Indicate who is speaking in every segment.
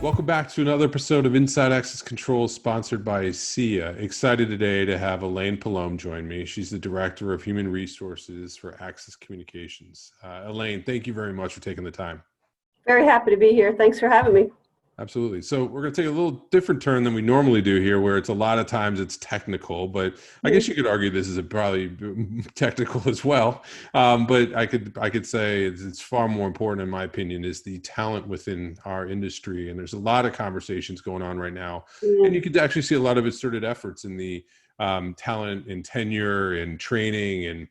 Speaker 1: Welcome back to another episode of Inside Access Control sponsored by SIA. Excited today to have Elaine Palome join me. She's the Director of Human Resources for Access Communications. Elaine, thank you very much for taking the time.
Speaker 2: Very happy to be here. Thanks for having me.
Speaker 1: Absolutely. So we're going to take a little different turn than we normally do here, where it's a lot of times it's technical, but I guess you could argue this is probably technical as well. But I could say it's far more important, in my opinion, is the talent within our industry. And there's a lot of conversations going on right now. And you could actually see a lot of concerted efforts in the talent and tenure and training, and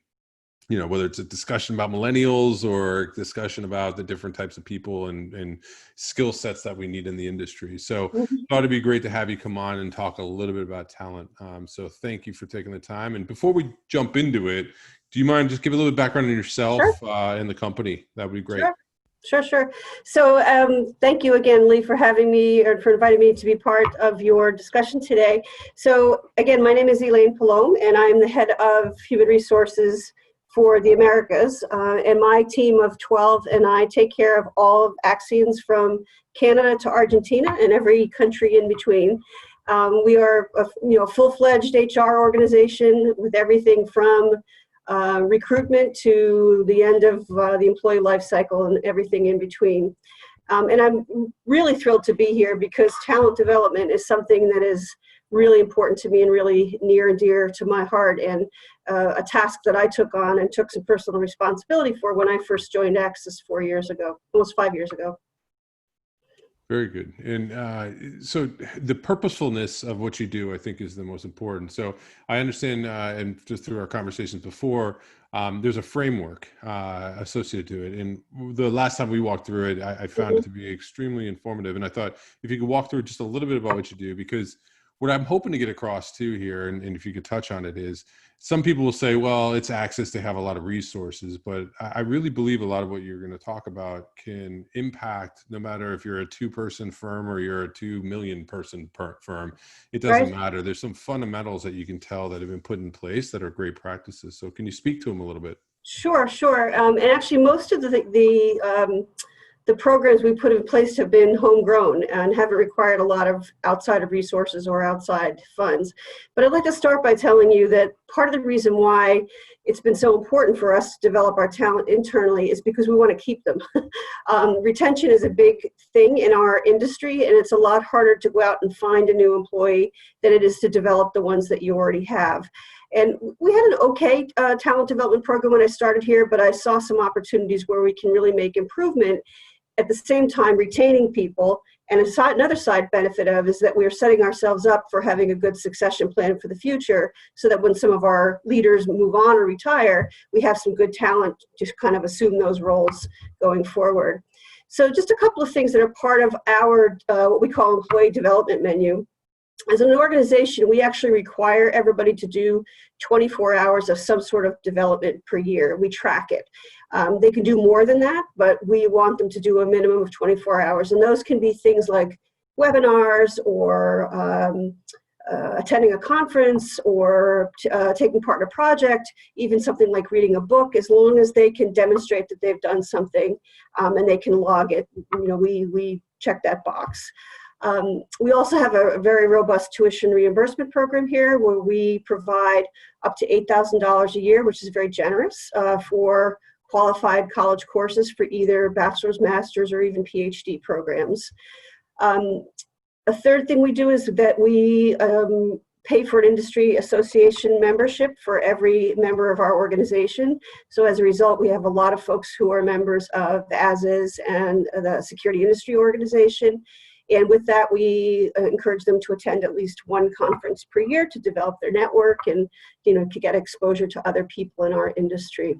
Speaker 1: whether it's a discussion about millennials or a discussion about the different types of people and skill sets that we need in the industry. So thought it'd be great to have you come on and talk a little bit about talent. So thank you for taking the time. And before we jump into it, do you mind just give a little bit of background on yourself and the company? That would be great.
Speaker 2: Sure. So thank you again, Lee, for having me or for inviting me to be part of your discussion today. So again, my name is Elaine Palome, and I'm the head of Human Resources for the Americas, and my team of 12 and I take care of all of Axians from Canada to Argentina and every country in between. We are a full-fledged HR organization with everything from recruitment to the end of the employee life cycle and everything in between. And I'm really thrilled to be here because talent development is something that is really important to me and really near and dear to my heart, and a task that I took on and took some personal responsibility for when I first joined Access 4 years ago, almost 5 years ago.
Speaker 1: Very good. And so the purposefulness of what you do, I think, is the most important. So I understand, and just through our conversations before, there's a framework associated to it. And the last time we walked through it, I found it to be extremely informative. And I thought if you could walk through just a little bit about what you do, because what I'm hoping to get across too here, and if you could touch on it, is some people will say, well, it's Access, they have a lot of resources, but I really believe a lot of what you're going to talk about can impact no matter if you're a 2-person firm or you're a 2 million person firm. It doesn't matter. There's some fundamentals that you can tell that have been put in place that are great practices. So can you speak to them a little bit?
Speaker 2: Sure. And actually most of the programs we put in place have been homegrown and haven't required a lot of outside of resources or outside funds. But I'd like to start by telling you that part of the reason why it's been so important for us to develop our talent internally is because we want to keep them. Retention is a big thing in our industry, and it's a lot harder to go out and find a new employee than it is to develop the ones that you already have. And we had an okay talent development program when I started here, but I saw some opportunities where we can really make improvement, at the same time retaining people. And another side benefit of is that we're setting ourselves up for having a good succession plan for the future, so that when some of our leaders move on or retire, we have some good talent to kind of assume those roles going forward. So just a couple of things that are part of our what we call employee development menu. As an organization, we actually require everybody to do 24 hours of some sort of development per year. We track it. They can do more than that, but we want them to do a minimum of 24 hours. And those can be things like webinars or attending a conference or taking part in a project, even something like reading a book, as long as they can demonstrate that they've done something and they can log it. We check that box. We also have a very robust tuition reimbursement program here, where we provide up to $8,000 a year, which is very generous for qualified college courses for either bachelor's, master's, or even PhD programs. A third thing we do is that we pay for an industry association membership for every member of our organization. So as a result, we have a lot of folks who are members of the ASIS and the Security Industry Organization. And with that, we encourage them to attend at least one conference per year to develop their network and, to get exposure to other people in our industry.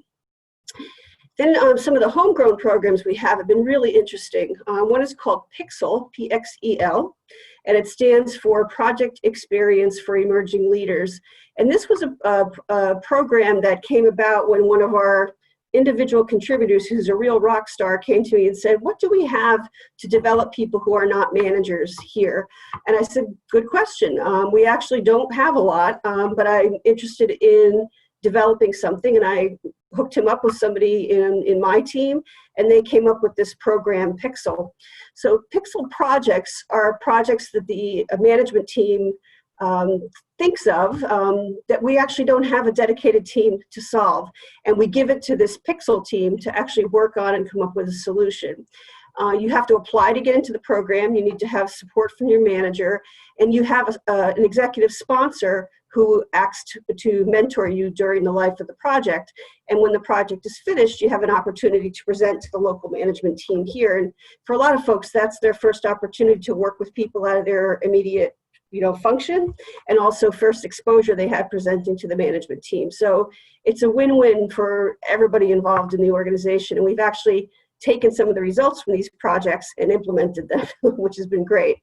Speaker 2: Then some of the homegrown programs we have been really interesting. One is called PIXEL, P-X-E-L, and it stands for Project Experience for Emerging Leaders. And this was a program that came about when one of our individual contributors, who's a real rock star, came to me and said, what do we have to develop people who are not managers here? And I said, good question. We actually don't have a lot, but I'm interested in developing something. And I hooked him up with somebody in my team, and they came up with this program, Pixel. So Pixel projects are projects that the management team thinks of that we actually don't have a dedicated team to solve. And we give it to this Pixel team to actually work on and come up with a solution. You have to apply to get into the program. You need to have support from your manager, and you have an executive sponsor who acts to mentor you during the life of the project. And when the project is finished, you have an opportunity to present to the local management team here. And for a lot of folks, that's their first opportunity to work with people out of their immediate function, and also first exposure they have presenting to the management team. So it's a win-win for everybody involved in the organization. And we've actually taken some of the results from these projects and implemented them, which has been great.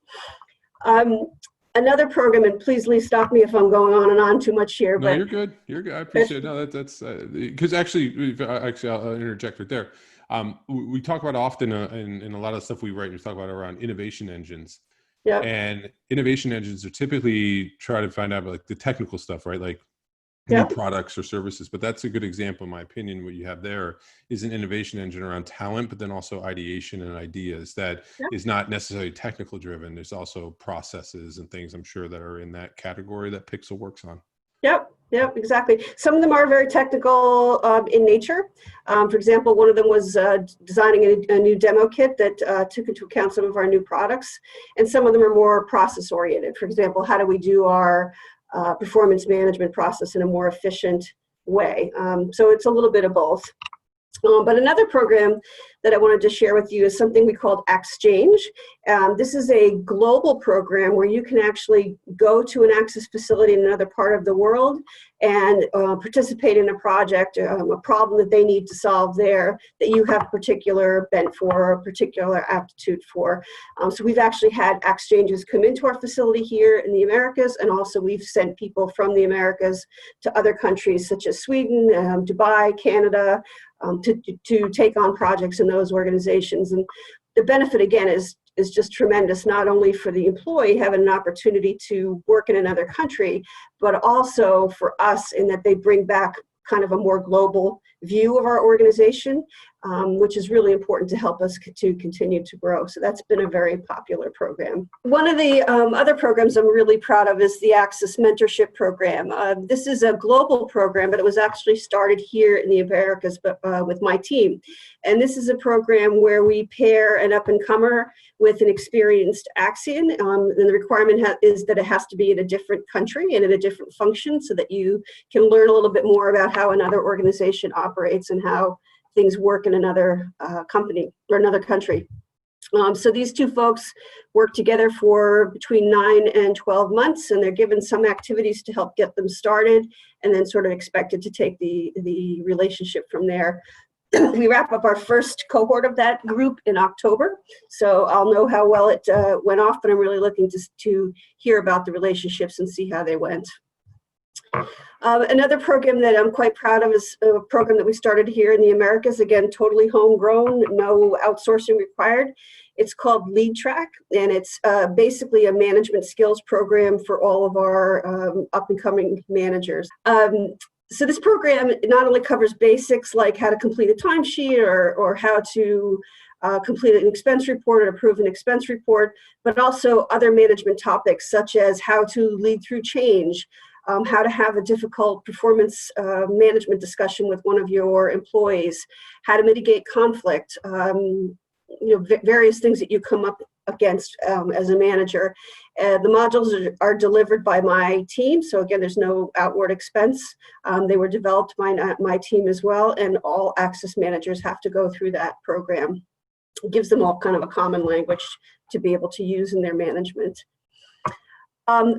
Speaker 2: Another program, and please, Lee, stop me if I'm going on and on too much here.
Speaker 1: No, you're good. You're good. I appreciate it. No, that's because actually, I'll interject right there. We talk about often in a lot of stuff we write, we talk about around innovation engines.
Speaker 2: Yep.
Speaker 1: And innovation engines are typically try to find out like the technical stuff, right? Like new products or services. But that's a good example, in my opinion. What you have there is an innovation engine around talent, but then also ideation and ideas that is not necessarily technical driven. There's also processes and things, I'm sure, that are in that category that Pixel works on.
Speaker 2: Yep, exactly. Some of them are very technical in nature. For example, one of them was designing a new demo kit that took into account some of our new products. And some of them are more process oriented. For example, how do we do our performance management process in a more efficient way? So it's a little bit of both. But another program that I wanted to share with you is something we called Exchange. This is a global program where you can actually go to an Axis facility in another part of the world and participate in a project, a problem that they need to solve there that you have particular bent for or particular aptitude for. So we've actually had exchanges come into our facility here in the Americas, and also we've sent people from the Americas to other countries such as Sweden, Dubai, Canada, to take on projects in those organizations. And the benefit, again, is just tremendous, not only for the employee having an opportunity to work in another country, but also for us in that they bring back kind of a more global view of our organization, which is really important to help us to continue to grow. So that's been a very popular program. One of the other programs I'm really proud of is the Axis Mentorship Program. This is a global program, but it was actually started here in the Americas with my team. And this is a program where we pair an up-and-comer with an experienced Axian. And the requirement is that it has to be in a different country and in a different function so that you can learn a little bit more about how another organization operates and how things work in another company or another country. So these two folks work together for between 9 and 12 months, and they're given some activities to help get them started, and then sort of expected to take the relationship from there. We wrap up our first cohort of that group in October, so I'll know how well it went off, but I'm really looking to hear about the relationships and see how they went. Another program that I'm quite proud of is a program that we started here in the Americas, again, totally homegrown, no outsourcing required. It's called Lead Track, and it's basically a management skills program for all of our up-and-coming managers. So this program not only covers basics like how to complete a timesheet or how to complete an expense report or approve an expense report, but also other management topics such as how to lead through change, how to have a difficult performance management discussion with one of your employees, how to mitigate conflict, various things that you come up against as a manager. The modules are delivered by my team, so again, there's no outward expense. They were developed by my team as well, and all Axis managers have to go through that program. It gives them all kind of a common language to be able to use in their management.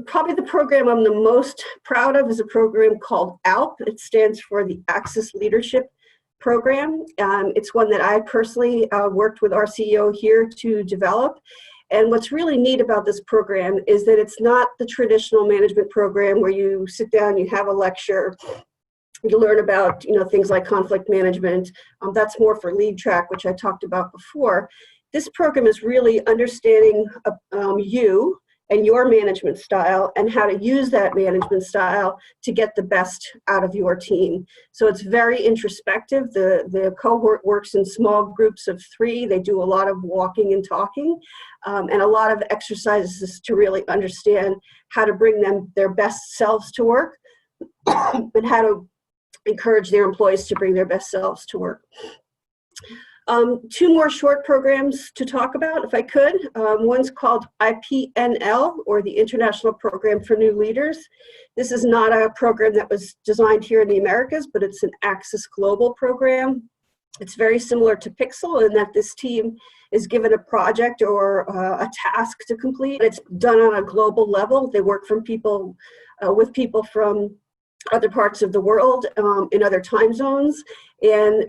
Speaker 2: Probably the program I'm the most proud of is a program called ALP. It stands for the Axis Leadership Program. It's one that I personally worked with our CEO here to develop. And what's really neat about this program is that it's not the traditional management program where you sit down, you have a lecture, you learn about things like conflict management. That's more for Lead Track, which I talked about before. This program is really understanding you and your management style, and how to use that management style to get the best out of your team. So it's very introspective. The cohort works in small groups of 3. They do a lot of walking and talking, and a lot of exercises to really understand how to bring their best selves to work and how to encourage their employees to bring their best selves to work. 2 more short programs to talk about, if I could. One's called IPNL, or the International Program for New Leaders. This is not a program that was designed here in the Americas, but it's an Access Global program. It's very similar to Pixel in that this team is given a project or a task to complete. It's done on a global level. They work with people from other parts of the world, in other time zones, and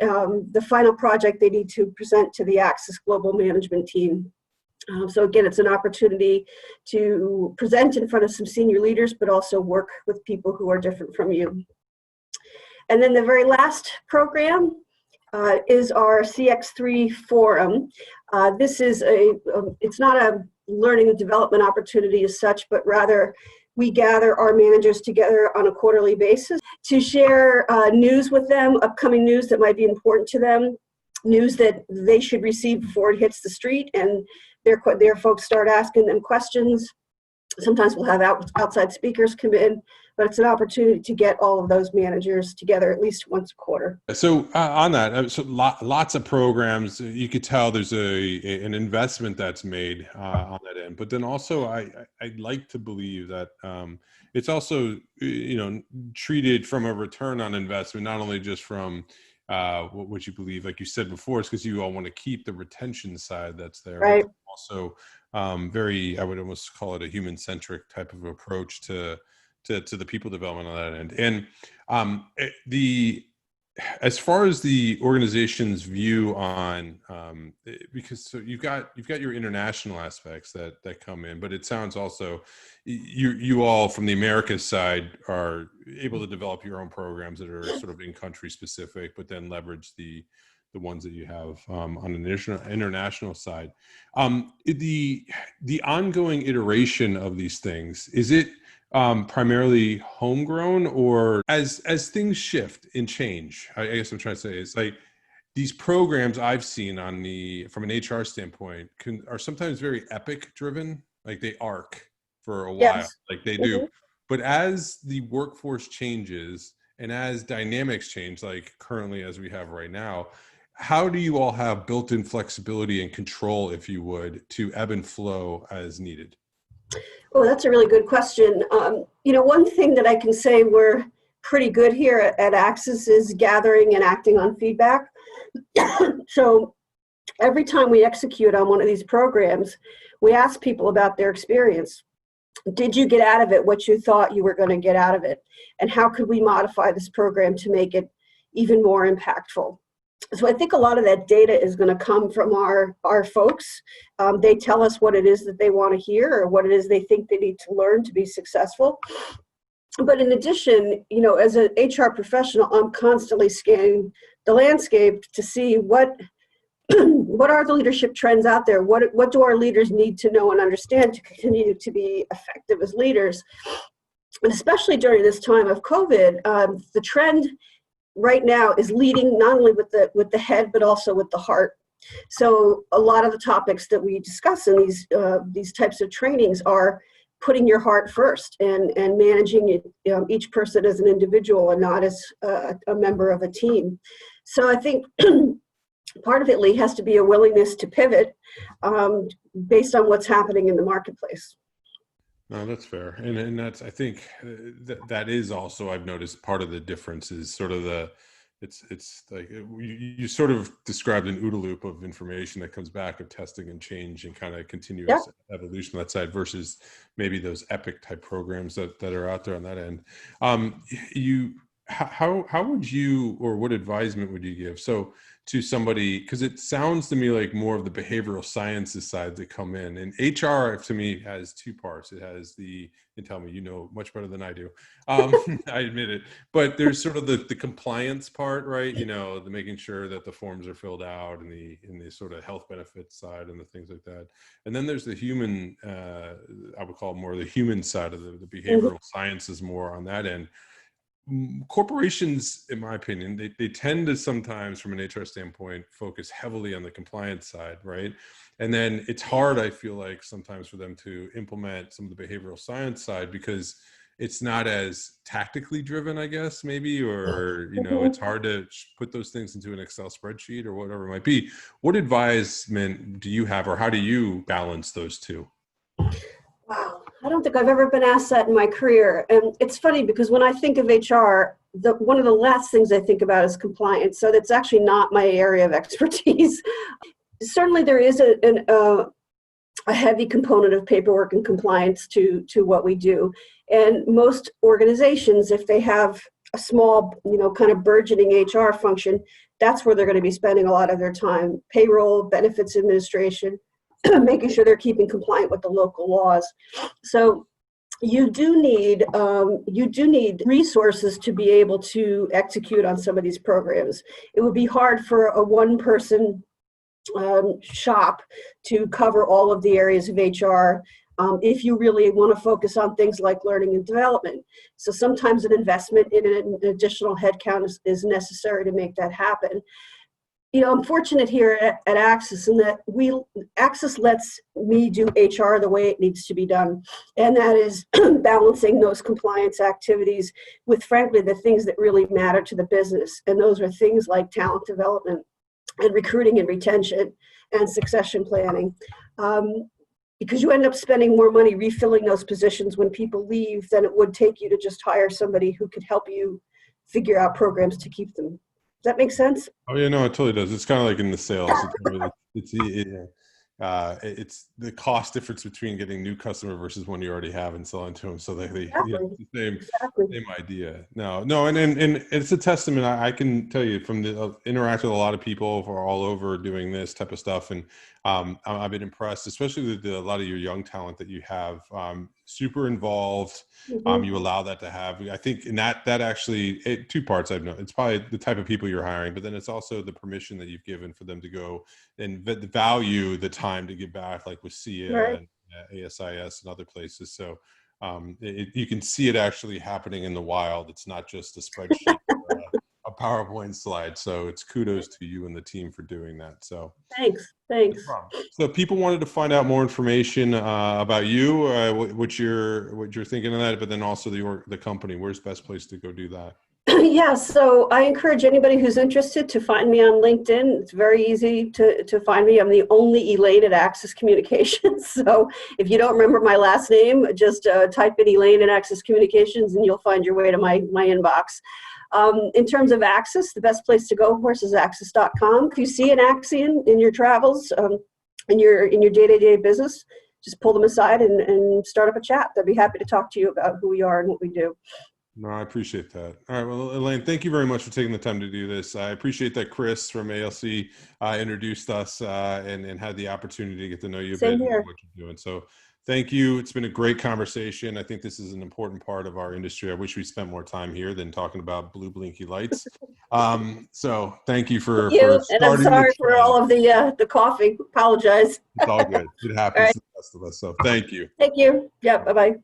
Speaker 2: the final project they need to present to the Access Global Management team. So again, it's an opportunity to present in front of some senior leaders, but also work with people who are different from you. And then the very last program is our CX3 forum. This is it's not a learning and development opportunity as such, but rather we gather our managers together on a quarterly basis to share news with them, upcoming news that might be important to them, news that they should receive before it hits the street, and their folks start asking them questions. Sometimes we'll have outside speakers come in, but it's an opportunity to get all of those managers together at least once a quarter.
Speaker 1: So on that, so lots of programs. You could tell there's an investment that's made on that end. But then also, I'd like to believe that it's also treated from a return on investment, not only just from what you believe, like you said before, it's because you all want to keep the retention side that's there.
Speaker 2: Right.
Speaker 1: Also, very, I would almost call it a human-centric type of approach to the people development on that end. And as far as the organization's view on, because so you've got your international aspects that come in, but it sounds also you all from the Americas side are able to develop your own programs that are sort of in country specific, but then leverage the ones that you have on an international side. The ongoing iteration of these things, is it primarily homegrown, or as things shift and change? I guess I'm trying to say is like these programs I've seen from an HR standpoint are sometimes very epic driven, like they arc for a while,
Speaker 2: Yes.
Speaker 1: like they do. But as the workforce changes and as dynamics change, like currently as we have right now, how do you all have built-in flexibility and control, if you would, to ebb and flow as needed?
Speaker 2: Oh, that's a really good question. One thing that I can say we're pretty good here at Access is gathering and acting on feedback. So every time we execute on one of these programs, we ask people about their experience. Did you get out of it what you thought you were going to get out of it? And how could we modify this program to make it even more impactful? So I think a lot of that data is going to come from our folks. They tell us what it is that they want to hear or what it is they think they need to learn to be successful. But in addition, as an HR professional, I'm constantly scanning the landscape to see what are the leadership trends out there? What do our leaders need to know and understand to continue to be effective as leaders? And especially during this time of COVID, the trend right now is leading not only with the head, but also with the heart. So a lot of the topics that we discuss in these types of trainings are putting your heart first and managing each person as an individual and not as a member of a team. So I think part of it, Lee, has to be a willingness to pivot based on what's happening in the marketplace.
Speaker 1: No, that's fair. And that's, I think that is also, I've noticed part of the difference is sort of it's like you sort of described an OODA loop of information that comes back of testing and change and kind of continuous evolution on that side versus maybe those epic type programs that are out there on that end. how would you, or what advisement would you give so to somebody, because it sounds to me like more of the behavioral sciences side that come in, and HR to me has two parts. It has and tell me, you know much better than I do. I admit it, but there's sort of the compliance part, right? You know, the making sure that the forms are filled out, and the sort of health benefits side and the things like that. And then there's the human, I would call it more the human side of the
Speaker 2: Mhm.
Speaker 1: behavioral sciences, more on that end. Corporations, in my opinion, they tend to sometimes, from an HR standpoint, focus heavily on the compliance side, right? And then it's hard, I feel like, sometimes for them to implement some of the behavioral science side because it's not as tactically driven, I guess, maybe, or, you know, it's
Speaker 2: Mhm.
Speaker 1: hard to put those things into an Excel spreadsheet or whatever it might be. What advisement do you have, or how do you balance those two?
Speaker 2: Wow, I don't think I've ever been asked that in my career. And it's funny because when I think of HR, one of the last things I think about is compliance. So that's actually not my area of expertise. Certainly, there is a heavy component of paperwork and compliance to what we do. And most organizations, if they have a small, kind of burgeoning HR function, that's where they're going to be spending a lot of their time: payroll, benefits administration, making sure they're keeping compliant with the local laws. So you do need resources to be able to execute on some of these programs. It would be hard for a one person shop to cover all of the areas of HR, if you really want to focus on things like learning and development. So sometimes an investment in an additional headcount is necessary to make that happen. I'm fortunate here at Axis in that Axis lets me do HR the way it needs to be done, and that is balancing those compliance activities with, frankly, the things that really matter to the business, and those are things like talent development and recruiting and retention and succession planning. Because you end up spending more money refilling those positions when people leave than it would take you to just hire somebody who could help you figure out programs to keep them. Does that make sense?
Speaker 1: Oh yeah, no, it totally does. It's kind of like in the sales. It's the cost difference between getting new customer versus one you already have and selling to them. So
Speaker 2: Exactly.
Speaker 1: it's the same
Speaker 2: Exactly.
Speaker 1: idea. No, and it's a testament. I can tell you from the interact with a lot of people who are all over doing this type of stuff, and I've been impressed, especially with a lot of your young talent that you have. Super involved.
Speaker 2: Mhm.
Speaker 1: You allow that to have. I think in that actually two parts I've known. It's probably the type of people you're hiring, but then it's also the permission that you've given for them to go and value the time to give back, like with SIA
Speaker 2: Right.
Speaker 1: and ASIS and other places. So you can see it actually happening in the wild. It's not just a spreadsheet or a PowerPoint slide. So it's kudos to you and the team for doing that. So
Speaker 2: Thanks.
Speaker 1: no
Speaker 2: Thanks.
Speaker 1: problem. So if people wanted to find out more information about you, what you're thinking of that, but then also the company, where's the best place to go do that?
Speaker 2: Yeah, so I encourage anybody who's interested to find me on LinkedIn. It's very easy to find me. I'm the only Elaine at Axis Communications. So if you don't remember my last name, just type in Elaine at Axis Communications and you'll find your way to my inbox. In terms of Axis, the best place to go, of course, is axis.com. If you see an Axian in your travels, in your day-to-day business, just pull them aside and start up a chat. They'd be happy to talk to you about who we are and what we do.
Speaker 1: No, I appreciate that. All right. Well, Elaine, thank you very much for taking the time to do this. I appreciate that Chris from ALC introduced us and had the opportunity to get to know you a bit
Speaker 2: Same
Speaker 1: and know
Speaker 2: here.
Speaker 1: what you're doing. So thank you. It's been a great conversation. I think this is an important part of our industry. I wish we spent more time here than talking about blue blinky lights. So thank you
Speaker 2: Thank
Speaker 1: for
Speaker 2: you, and I'm
Speaker 1: starting the
Speaker 2: sorry for
Speaker 1: trend.
Speaker 2: all of the coughing. Apologize.
Speaker 1: It's all good. It
Speaker 2: All
Speaker 1: happens
Speaker 2: right,
Speaker 1: to the best of us. So thank you.
Speaker 2: thank you. Yeah, bye bye.